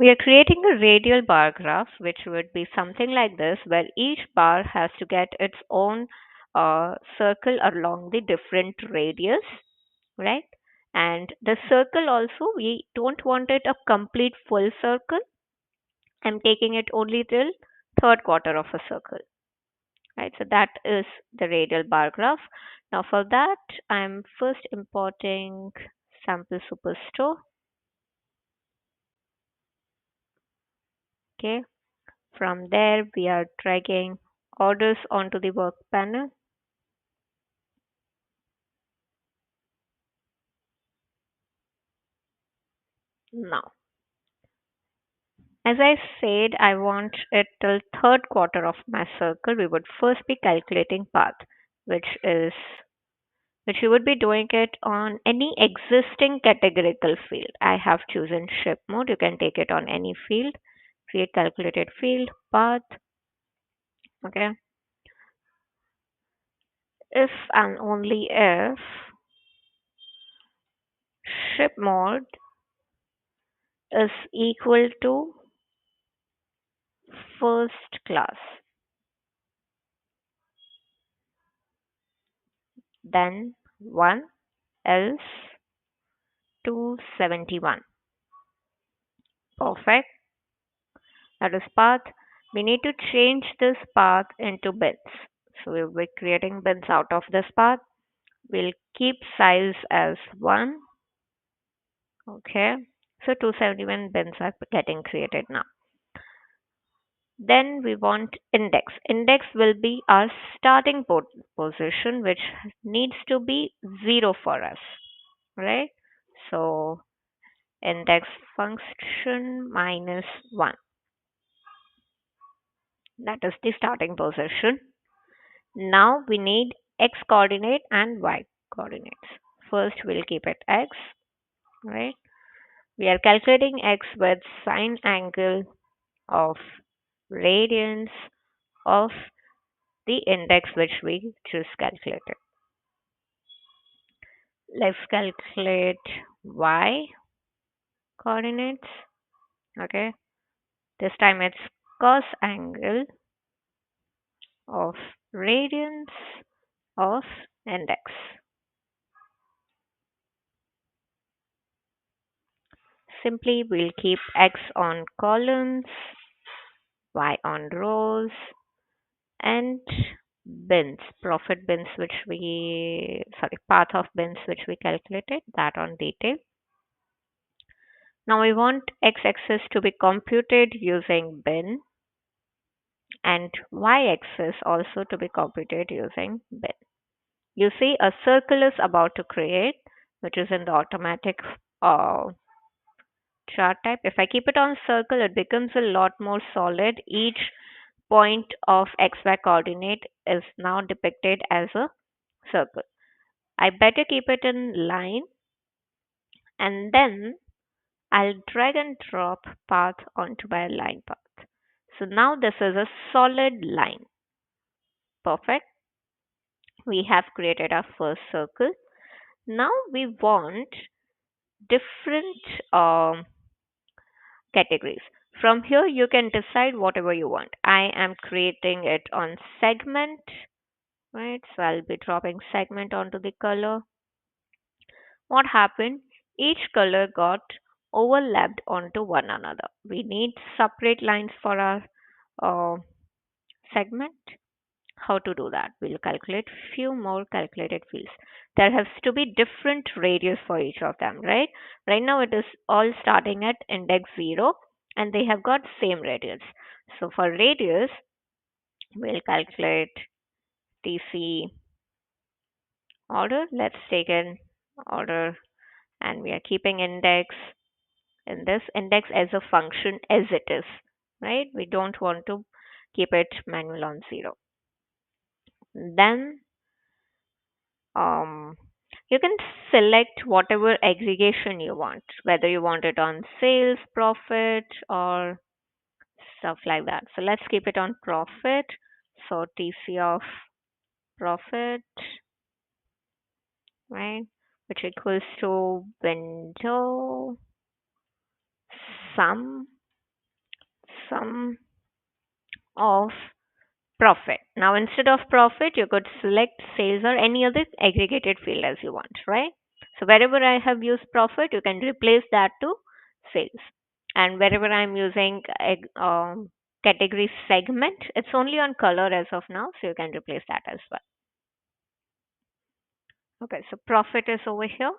We are creating a radial bar graph, which would be something like this, where each bar has to get its own circle along the different radius, right? And the circle also, we don't want it a complete full circle. I'm taking it only till third quarter of a circle, right? So that is the radial bar graph. Now for that, I'm first importing sample superstore. Okay. From there, we are dragging orders onto the work panel. Now, as I said, I want it till third quarter of my circle. We would first be calculating path, which is which you would be doing it on any existing categorical field. I have chosen ship mode. You can take it on any field. Create calculated field, path. Okay. If and only if ship mode is equal to first class, then 1, else 271. Perfect. That is path. We need to change this path into bins. So we'll be creating bins out of this path. We'll keep size as 1. Okay. So 271 bins are getting created now. Then we want index. Index will be our starting position, which needs to be 0 for us, right? So index function minus 1. That is the starting position. Now we need x coordinate and y coordinates. First we'll keep it x, right? We are calculating x with sine angle of radians of the index which we just calculated. Let's calculate y coordinates. Okay. This time it's cos angle of radians of index. Simply we'll keep x on columns, y on rows, and bins, profit bins which we, sorry, path of bins which we calculated, that on detail. Now we want x-axis to be computed using bin and y-axis also to be computed using bin. You see a circle is about to create, which is in the automatic chart type. If I keep it on circle, it becomes a lot more solid. Each point of xy coordinate is now depicted as a circle. I better keep it in line, and then I'll drag and drop path onto my line path. So now this is a solid line. Perfect. We have created our first circle. Now we want different categories. From here, you can decide whatever you want. I am creating it on segment, right? So I'll be dropping segment onto the color. What happened? Each color got overlapped onto one another. We need separate lines for our uh, segment. How to do that? We'll calculate few more calculated fields. There has to be different radius for each of them, right? Right now it is all starting at index 0 and they have got same radius. So for radius, we'll calculate TC order. Let's take an order and we are keeping index in this index as a function as it is, right? We don't want to keep it manual on 0. Then um, you can select whatever aggregation you want, whether you want it on sales, profit, or stuff like that. So let's keep it on profit. So TC of profit, right, which equals to window sum sum of profit. Now, instead of profit, you could select sales or any other aggregated field as you want, right? So, wherever I have used profit, you can replace that to sales. And wherever I'm using category segment, it's only on color as of now, so you can replace that as well. Okay, so profit is over here.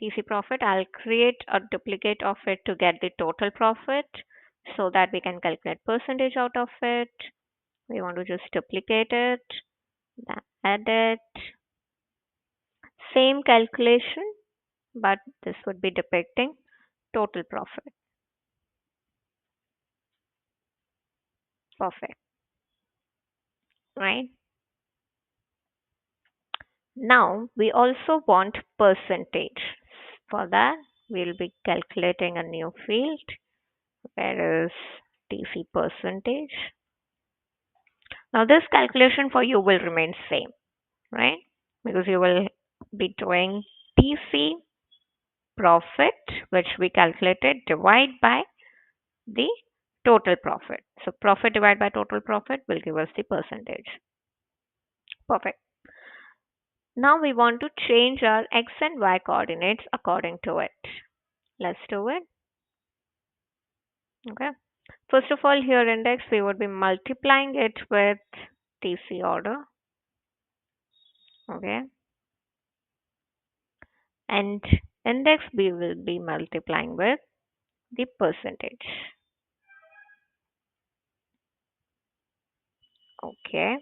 TC profit, I'll create a duplicate of it to get the total profit so that we can calculate percentage out of it. We want to just duplicate it, then edit, same calculation, but this would be depicting total profit. Perfect, right? Now we also want percentage. For that, we'll be calculating a new field. Where is TC percentage? Now this calculation for you will remain same, right? Because you will be doing TC profit, which we calculated, divide by the total profit. So profit divided by total profit will give us the percentage. Perfect. Now we want to change our x and y coordinates according to it. Let's do it. Okay. First of all, here index, we would be multiplying it with TC order. Okay. And index we will be multiplying with the percentage. Okay.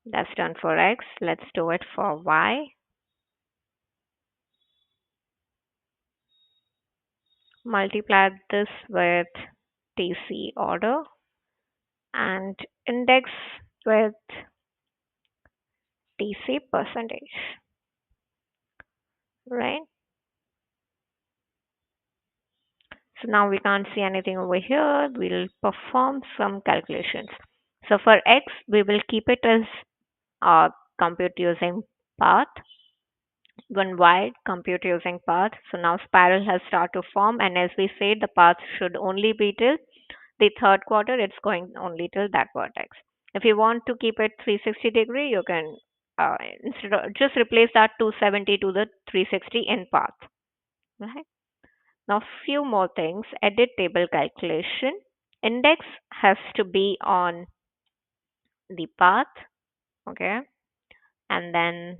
That's done for x. Let's do it for y. Multiply this with TC order and index with TC percentage, right? So now we can't see anything over here. We'll perform some calculations. So for x, we will keep it as compute using path. When y, compute using path. So now spiral has started to form, and as we said, the path should only be till the third quarter. It's going only till that vertex. If you want to keep it 360-degree, you can instead of just replace that 270 to the 360 in path. Right? Now, few more things. Edit table calculation. Index has to be on the path. Okay. And then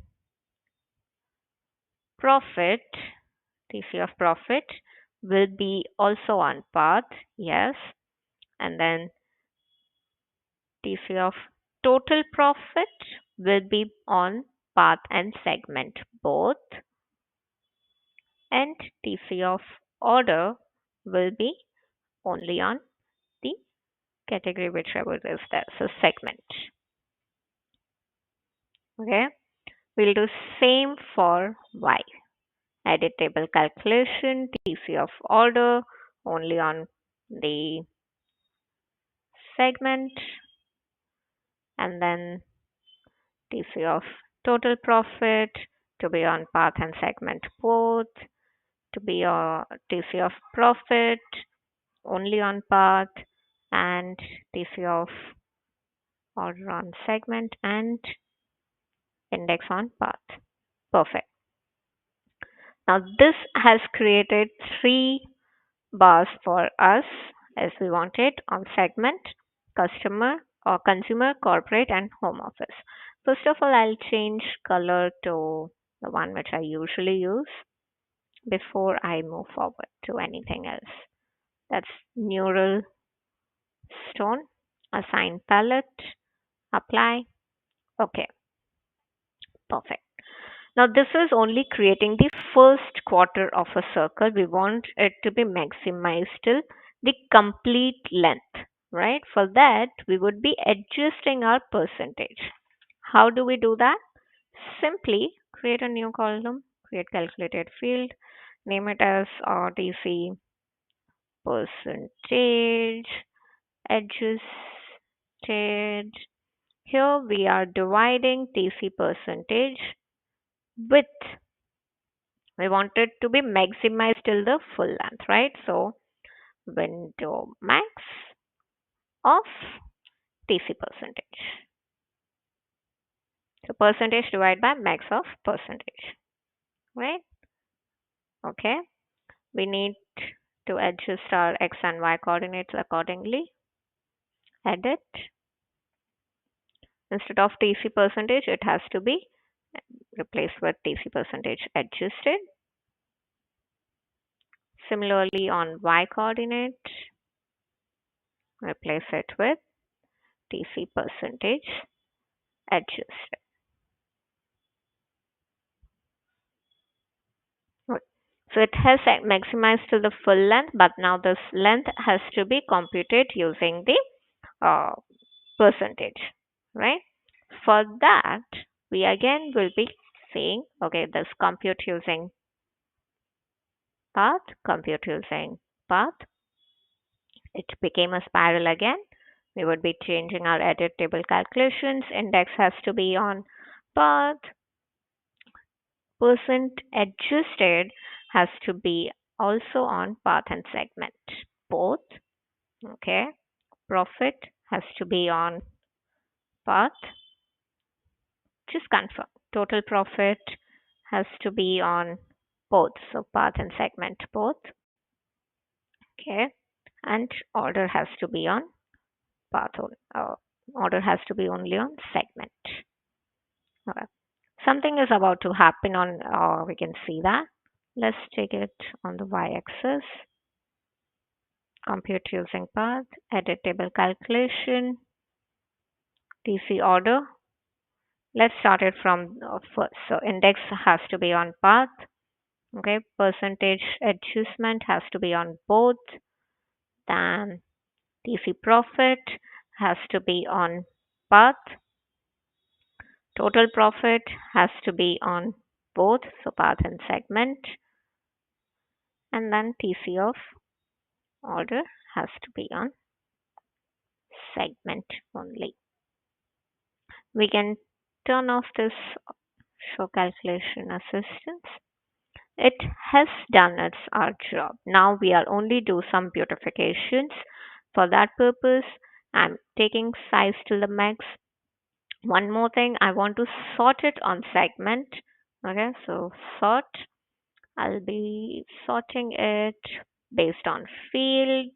profit, TC of profit, will be also on path. Yes. And then TC of total profit will be on path and segment both. And TC of order will be only on the category whichever is there. So segment. Okay. We'll do same for Y. Edit table calculation, TC of order only on the segment, and then TC of total profit to be on path and segment both, to be a TC of profit only on path, and TC of order on segment and index on path. Perfect. Now this has created three bars for us as we wanted on segment, customer or consumer, corporate, and home office. First of all, I'll change color to the one which I usually use before I move forward to anything else. That's neural stone, assign palette, apply. Okay, perfect. Now this is only creating the first quarter of a circle. We want it to be maximized till the complete length, right? For that, we would be adjusting our percentage. How do we do that? Simply create a new column, create calculated field, name it as RTC percentage, adjusted. Here we are dividing TC percentage with, we want it to be maximized till the full length, right? So window max of TC percentage. So percentage divided by max of percentage, right? Okay. We need to adjust our x and y coordinates accordingly. Edit. Instead of TC percentage, it has to be replaced with TC percentage adjusted. Similarly, on y coordinate, replace it with TC percentage adjusted. Right. So it has maximized to the full length, but now this length has to be computed using the uh, percentage, right? For that, we again will be saying, okay, this compute using path, compute using path. It became a spiral again. We would be changing our edit table calculations. Index has to be on path. Percent adjusted has to be also on path and segment. Both. Okay. Profit has to be on path. Just confirm. Total profit has to be on both. So path and segment both. Okay. And order has to be on path. Order has to be only on segment. Okay. Something is about to happen on, we can see that. Let's take it on the y-axis. Compute using path, edit table calculation, TC order. Let's start it from first. So index has to be on path. Okay, percentage adjustment has to be on both. Then TC profit has to be on path. Total profit has to be on both, so path and segment. And then TC of order has to be on segment only. We can turn off this show calculation assistance. It has done its our job. Now we are only do some beautifications. For that purpose, I'm taking size to the max. One more thing, I want to sort it on segment. Okay, so sort. I'll be sorting it based on field.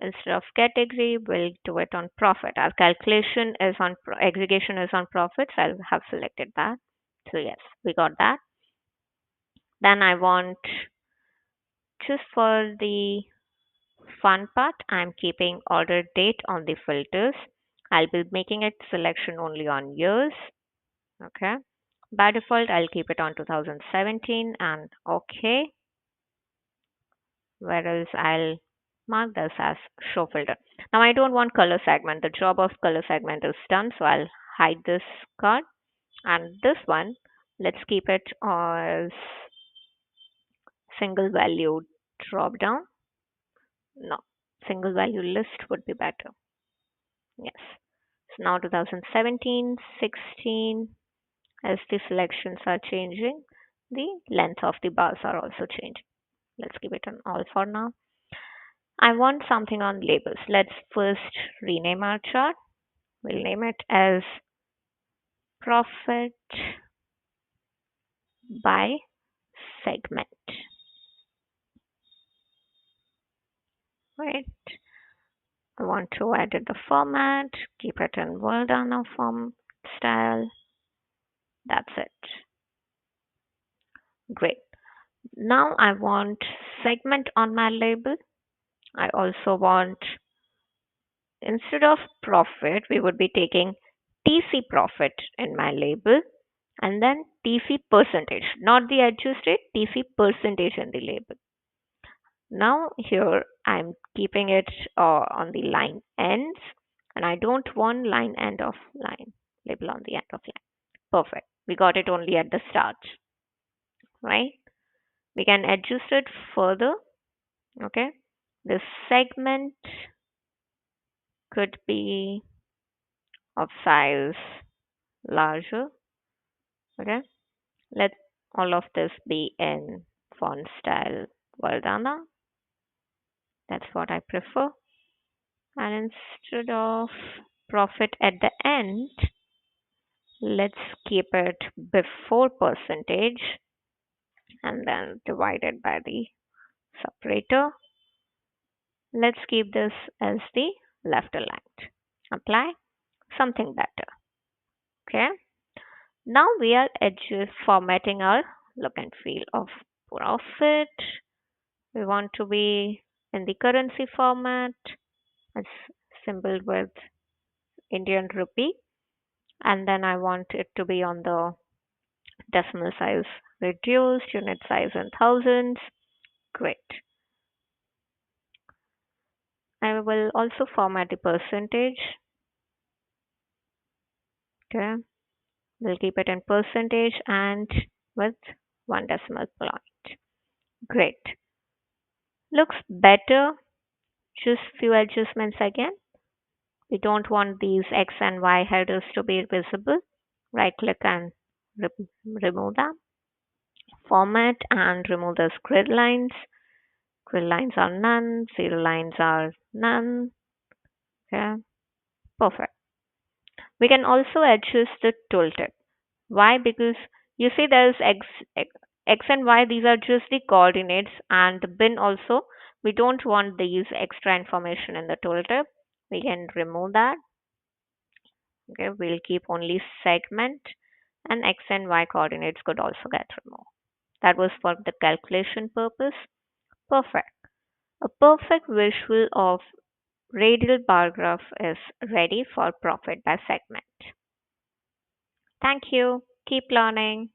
Instead of category, we'll do it on profit. Our calculation is on aggregation is on profits. I'll have selected that. So yes, we got that. Then I want just for the fun part, I'm keeping order date on the filters. I'll be making it selection only on years. Okay. By default, I'll keep it on 2017 and okay. Whereas I'll mark this as show filter. Now I don't want color segment. The job of color segment is done. So I'll hide this card and this one, let's keep it as single value drop down. No, single value list would be better. Yes. So now 2017, 16, as the selections are changing, the length of the bars are also changing. Let's keep it on all for now. I want something on labels. Let's first rename our chart. We'll name it as profit by segment. Right. I want to edit the format, keep it in Verdana form style. That's it. Great. Now I want segment on my label. I also want, instead of profit, we would be taking TC profit in my label and then TC percentage, not the adjusted, TC percentage in the label. Now here I'm keeping it on the line ends and I don't want line end of line, label on the end of line. Perfect. We got it only at the start, right? We can adjust it further. Okay. The segment could be of size larger. Okay. Let all of this be in font style Verdana. That's what I prefer. And instead of profit at the end, let's keep it before percentage and then divided by the separator. Let's keep this as the left aligned. Apply something better. Okay. Now we are formatting our look and feel of profit. We want to be in the currency format as symbol with Indian rupee. And then I want it to be on the decimal size reduced, unit size in thousands. Great. I will also format the percentage. Okay. We'll keep it in percentage and with one decimal point. Great. Looks better. Just few adjustments again. We don't want these X and Y headers to be visible. Right click and remove them. Format and remove those grid lines. Grid lines are none. Zero lines are none. Okay. Perfect. We can also adjust the tooltip. Why? Because you see there's X and Y, these are just the coordinates, and the bin also, we don't want these extra information in the tooltip. We can remove that. Okay, we'll keep only segment, and X and Y coordinates could also get removed. That was for the calculation purpose. Perfect. A perfect visual of radial bar graph is ready for profit by segment. Thank you. Keep learning.